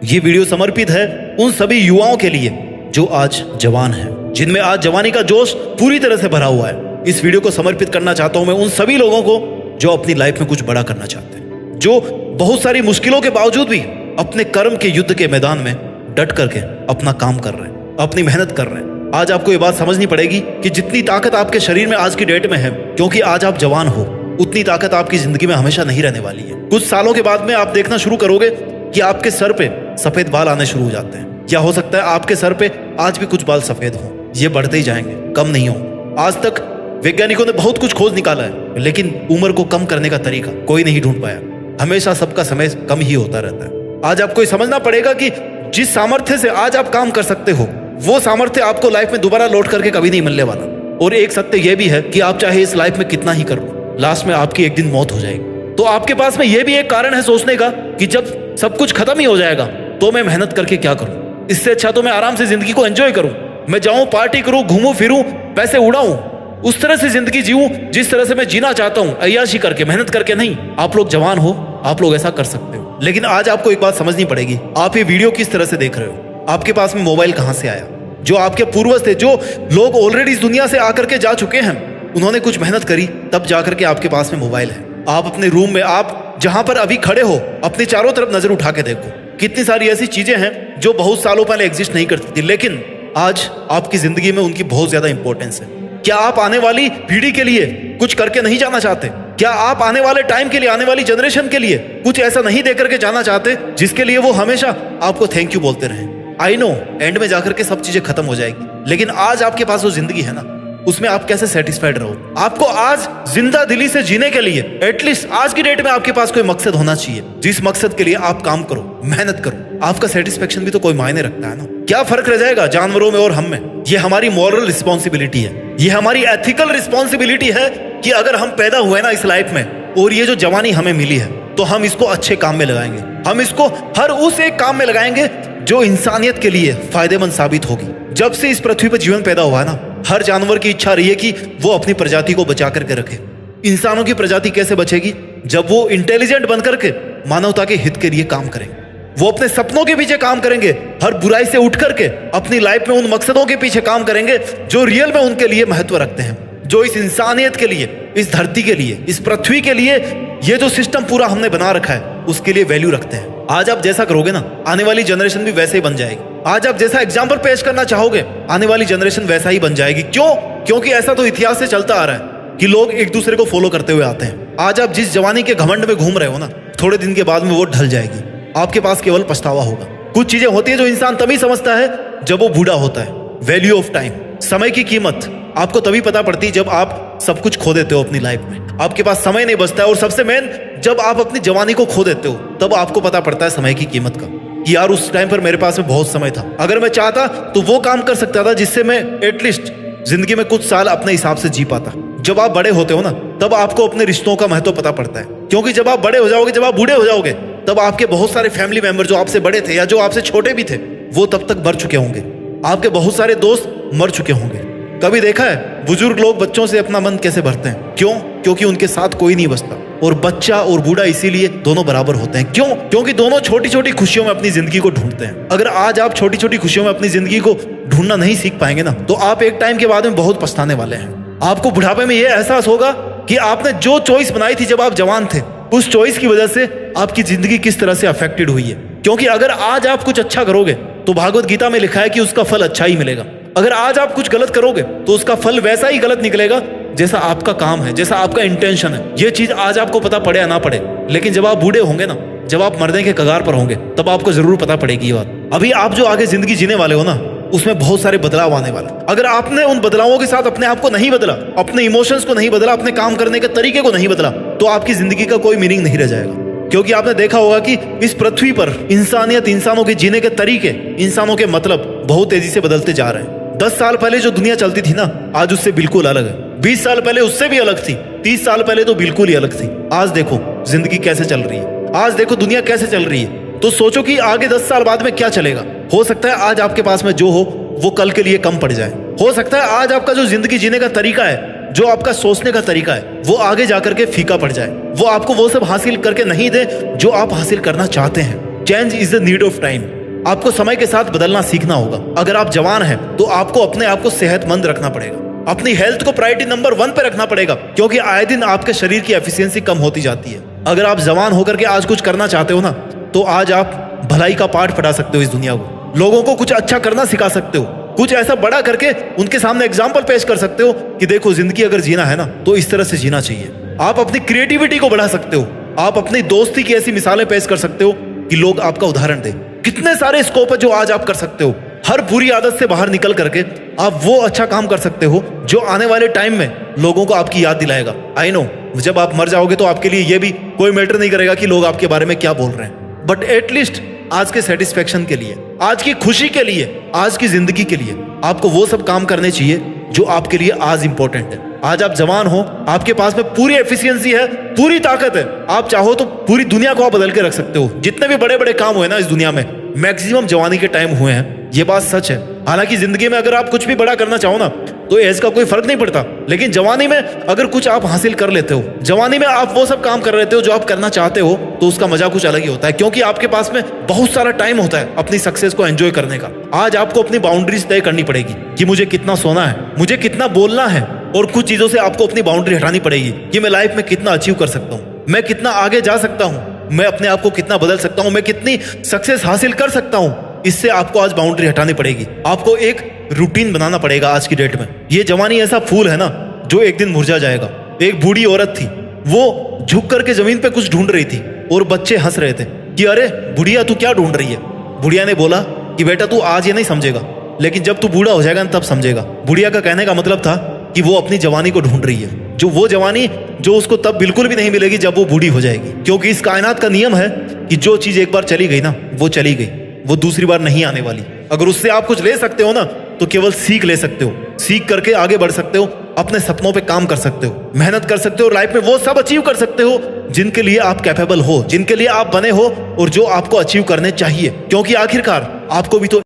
ये वीडियो समर्पित है उन सभी युवाओं के लिए जो आज जवान हैं, जिनमें आज जवानी का जोश पूरी तरह से भरा हुआ है। इस वीडियो को समर्पित करना चाहता हूं मैं उन सभी लोगों को जो अपनी लाइफ में कुछ बड़ा करना चाहते हैं, जो बहुत सारी मुश्किलों के बावजूद भी अपने कर्म के युद्ध के मैदान में डट करके अपना काम कर रहे हैं, अपनी मेहनत कर रहे हैं। आज आपको ये बात समझनी पड़ेगी कि जितनी ताकत आपके शरीर में आज की डेट में है, क्योंकि आज आप जवान हो, उतनी ताकत आपकी जिंदगी में हमेशा नहीं रहने वाली है। कुछ सालों के बाद में आप देखना शुरू करोगे कि आपके सर पे सफेद बाल आने शुरू हो जाते हैं। क्या हो सकता है आपके सर पे आज भी कुछ बाल सफेद हो, ये बढ़ते ही जाएंगे, कम नहीं हो। आज तक वैज्ञानिकों ने बहुत कुछ खोज निकाला है, लेकिन उम्र को कम करने का तरीका कोई नहीं ढूंढ पाया। हमेशा सबका समय कम ही होता रहता है। आज आपको ये समझना पड़ेगा कि जिस सामर्थ्य से आज आप काम कर सकते हो, वो सामर्थ्य आपको लाइफ में दोबारा लौट करके कभी नहीं मिलने वाला। और एक सत्य यह भी है कि आप चाहे इस लाइफ में कितना ही कर लो, लास्ट में आपकी एक दिन मौत हो जाएगी। तो आपके पास में यह भी एक कारण है सोचने का कि जब सब कुछ खत्म ही हो जाएगा तो मैं मेहनत करके क्या करूं। इससे अच्छा तो मैं आराम से जिंदगी को एंजॉय करूं, मैं जाऊं, पार्टी करूं, घूमूं फिरूं, पैसे उड़ाऊं, उस तरह से जिंदगी जीऊं जिस तरह से मैं जीना चाहता हूं, अय्याशी करके, मेहनत करके नहीं। आप लोग जवान हो, आप लोग ऐसा कर सकते हो। लेकिन आज आपको एक बात समझनी पड़ेगी, आप ये वीडियो किस तरह से देख रहे हो, आपके पास में मोबाइल कहां से आया। जो आपके पूर्वज थे, जो लोग ऑलरेडी इस दुनिया से आकर के जा चुके हैं, उन्होंने कुछ मेहनत करी, तब जाकर के आपके पास में मोबाइल है। आप अपने रूम में, आप जहां पर अभी खड़े हो, अपनी चारों तरफ नजर उठा के देखो, कितनी सारी ऐसी चीजें हैं जो बहुत सालों पहले एग्जिस्ट नहीं करती थी, लेकिन आज आपकी जिंदगी में उनकी बहुत ज्यादा इंपॉर्टेंस है। क्या आप आने वाली पीढ़ी के लिए कुछ करके नहीं जाना चाहते? क्या आप आने वाले टाइम के लिए, आने वाली जनरेशन के लिए कुछ ऐसा नहीं दे करके जाना चाहते जिसके लिए वो हमेशा आपको थैंक यू बोलते रहे? आई नो एंड में जाकर के सब चीजें खत्म हो जाएगी, लेकिन आज आपके पास वो जिंदगी है ना, उसमें आप कैसे सेटिस्फाइड रहो। आपको आज जिंदा दिली से जीने के लिए एटलीस्ट आज की डेट में आपके पास कोई मकसद होना चाहिए, जिस मकसद के लिए आप काम करो, मेहनत करो। आपका सेटिस्फेक्शन भी तो कोई मायने रखता है ना। क्या फर्क रह जाएगा जानवरों में और हम में? ये हमारी मॉरल रिस्पॉन्सिबिलिटी है, ये हमारी एथिकल रिस्पॉन्सिबिलिटी है कि अगर हम पैदा हुए ना इस लाइफ में, और ये जो जवानी हमें मिली है, तो हम इसको अच्छे काम में लगाएंगे। हम इसको हर उस एक काम में लगाएंगे जो इंसानियत के लिए फायदेमंद साबित होगी। जब से इस पृथ्वी पर जीवन पैदा हुआ है ना, हर जानवर की इच्छा रही है कि वो अपनी प्रजाति को बचा करके रखे। इंसानों की प्रजाति कैसे बचेगी? जब वो इंटेलिजेंट बनकर के मानवता के हित के लिए काम करेंगे, वो अपने सपनों के पीछे काम करेंगे, हर बुराई से उठ करके अपनी लाइफ में उन मकसदों के पीछे काम करेंगे जो रियल में उनके लिए महत्व रखते हैं, जो इस इंसानियत के लिए, इस धरती के लिए, इस पृथ्वी के लिए, ये जो सिस्टम पूरा हमने बना रखा है उसके लिए वैल्यू रखते हैं। आज आप जैसा करोगे ना, आने वाली जनरेशन भी वैसे ही बन जाएगी। आज आप जैसा एग्जाम्पल पेश करना चाहोगे, आने वाली जनरेशन वैसा ही बन जाएगी। क्यों? क्योंकि ऐसा तो इतिहास से चलता आ रहा है कि लोग एक दूसरे को फॉलो करते हुए आते हैं। आज आप जिस जवानी के घमंड में घूम रहे हो ना, थोड़े दिन के बाद में वो ढल जाएगी। आपके पास केवल पछतावा होगा। कुछ चीजें होती है जो इंसान तभी समझता है जब वो बूढ़ा होता है। वैल्यू ऑफ टाइम, समय की कीमत आपको तभी पता पड़ती है जब आप सब कुछ खो देते हो अपनी लाइफ में, आपके पास समय नहीं बचता है। और सबसे मेन, जब आप अपनी जवानी को खो देते हो, तब आपको पता पड़ता है समय की कीमत का, कि यार उस टाइम पर मेरे पास में बहुत समय था, अगर मैं चाहता तो वो काम कर सकता था जिससे मैं एटलीस्ट जिंदगी में कुछ साल अपने हिसाब से जी पाता। जब आप बड़े होते हो ना, तब आपको अपने रिश्तों का महत्व पता पड़ता है, क्योंकि जब आप बड़े हो जाओगे, जब आप बूढ़े हो जाओगे, तब आपके बहुत सारे फैमिली मेंबर जो आपसे बड़े थे या जो आपसे छोटे भी थे, वो तब तक मर चुके होंगे। आपके बहुत सारे दोस्त मर चुके होंगे। कभी देखा है बुजुर्ग लोग बच्चों से अपना मन कैसे भरते हैं? क्यों? क्योंकि उनके साथ कोई नहीं बचता। और बच्चा और बूढ़ा इसीलिए दोनों बराबर होते हैं। क्यों? क्योंकि दोनों छोटी छोटी खुशियों में अपनी जिंदगी को ढूंढते हैं। अगर आज आप छोटी छोटी खुशियों में अपनी जिंदगी को ढूंढना नहीं सीख पाएंगे ना, तो आप एक टाइम के बाद में बहुत पछताने वाले हैं। आपको बुढ़ापे में यह एहसास होगा कि आपने जो चॉइस बनाई थी जब आप जवान थे, उस चॉइस की वजह से आपकी जिंदगी किस तरह से अफेक्टेड हुई है। क्योंकि अगर आज आप कुछ अच्छा करोगे तो भागवत गीता में लिखा है कि उसका फल अच्छा ही मिलेगा। अगर आज आप कुछ गलत करोगे तो उसका फल वैसा ही गलत निकलेगा जैसा आपका काम है, जैसा आपका इंटेंशन है। ये चीज आज आपको पता पड़े या ना पड़े, लेकिन जब आप बूढ़े होंगे ना, जब आप मरने के कगार पर होंगे, तब आपको जरूर पता पड़ेगी ये बात। अभी आप जो आगे जिंदगी जीने वाले हो ना, उसमें बहुत सारे बदलाव आने वाले। अगर आपने उन बदलावों के साथ अपने आप को नहीं बदला, अपने इमोशंस को नहीं बदला, अपने काम करने के तरीके को नहीं बदला, तो आपकी जिंदगी का कोई मीनिंग नहीं रह जाएगा। क्योंकि आपने देखा होगा कि इस पृथ्वी पर इंसानियत, इंसानों के जीने के तरीके, इंसानों के मतलब बहुत तेजी से बदलते जा रहे हैं। 10 साल पहले जो दुनिया चलती थी ना, आज उससे बिल्कुल अलग है। 20 साल पहले उससे भी अलग थी। 30 साल पहले तो बिल्कुल ही अलग थी। आज देखो जिंदगी कैसे चल रही है, आज देखो दुनिया कैसे चल रही है। तो सोचो कि आगे 10 साल बाद में क्या चलेगा। हो सकता है आज आपके पास में जो हो वो कल के लिए कम पड़ जाए। हो सकता है आज आपका जो जिंदगी जीने का तरीका है, जो आपका सोचने का तरीका है, वो आगे जाकर के फीका पड़ जाए। वो आपको वो सब हासिल करके नहीं दे जो आप हासिल करना चाहते हैं। Change is the need of time. आपको समय के साथ बदलना सीखना होगा। अगर आप जवान हैं तो आपको अपने आप को सेहतमंद रखना पड़ेगा, अपनी हेल्थ को प्रायोरिटी नंबर 1 पे रखना पड़ेगा, क्योंकि आए दिन आपके शरीर की एफिशिएंसी कम होती जाती है। अगर आप जवान होकर के आज कुछ करना चाहते हो ना, तो आज आप भलाई का पाठ पढ़ा सकते हो इस दुनिया को, लोगों को कुछ अच्छा करना सिखा सकते हो, कुछ ऐसा बड़ा करके उनके सामने एग्जाम्पल पेश कर सकते हो कि देखो जिंदगी अगर जीना है ना तो इस तरह से जीना चाहिए। आप अपनी क्रिएटिविटी को बढ़ा सकते हो, आप अपनी दोस्ती की ऐसी मिसालें पेश कर सकते हो कि लोग आपका उदाहरण दें। कितने सारे स्कोप है जो आज आप कर सकते हो। हर बुरी आदत से बाहर निकल करके आप वो अच्छा काम कर सकते हो जो आने वाले टाइम में लोगों को आपकी याद दिलाएगा। आई नो जब आप मर जाओगे तो आपके लिए ये भी कोई मैटर नहीं करेगा कि लोग आपके बारे में क्या बोल रहे हैं, बट एटलीस्ट आज के सेटिस्फेक्शन के लिए, आज की खुशी के लिए, आज की जिंदगी के लिए आपको वो सब काम करने चाहिए जो आपके लिए आज इंपॉर्टेंट है। आज आप जवान हो, आपके पास में पूरी एफिशिएंसी है, पूरी ताकत है। आप चाहो तो पूरी दुनिया को आप बदल के रख सकते हो। जितने भी बड़े बड़े काम हुए ना इस दुनिया में, मैक्सिमम जवानी के टाइम हुए हैं, ये बात सच है। हालांकि जिंदगी में अगर आप कुछ भी बड़ा करना चाहो ना तो एज का कोई फर्क नहीं पड़ता, लेकिन जवानी में अगर कुछ आप हासिल कर लेते हो, जवानी में आप वो सब काम कर लेते हो जो आप करना चाहते हो, तो उसका मजा कुछ अलग ही होता है, क्योंकि आपके पास में बहुत सारा टाइम होता है अपनी सक्सेस को एंजॉय करने का। आज आपको अपनी बाउंड्रीज तय करनी पड़ेगी कि मुझे कितना सोना है, मुझे कितना बोलना है, और कुछ चीजों से आपको अपनी बाउंड्री हटानी पड़ेगी कि मैं लाइफ में कितना अचीव कर सकता हूँ, मैं कितना आगे जा सकता हूँ, मैं अपने आप को कितना बदल सकता हूँ, मैं कितनी सक्सेस हासिल कर सकता हूँ। इससे आपको आज बाउंड्री हटानी पड़ेगी। आपको एक रूटीन बनाना पड़ेगा आज की डेट में। ये जवानी ऐसा फूल है ना जो एक दिन मुरझा जाएगा। एक बूढ़ी औरत थी, वो झुक करके जमीन पे कुछ ढूंढ रही थी और बच्चे हंस रहे थे कि अरे बुढ़िया तू क्या ढूंढ रही है। बुढ़िया ने बोला कि बेटा तू आज ये नहीं समझेगा, लेकिन जब तू बूढ़ा हो जाएगा तब समझेगा। बुढ़िया का कहने का मतलब था कि वो अपनी जवानी को ढूंढ रही है, जो वो जवानी जो उसको तब बिल्कुल भी नहीं मिलेगी जब वो बूढ़ी हो जाएगी, क्योंकि इस कायनात का नियम है कि जो चीज एक बार चली गई ना वो चली गई, वो दूसरी बार नहीं आने वाली। अगर उससे आप कुछ ले सकते हो ना तो केवल सीख ले सकते हो, सीख करके आगे बढ़ सकते हो, अपने सपनों पे काम कर सकते हो, मेहनत कर सकते हो, लाइफ में वो सब अचीव कर सकते हो जिनके लिए आप कैपेबल हो, जिनके लिए आप बने हो और जो आपको अचीव करने चाहिए, क्योंकि आखिरकार आपको भी तो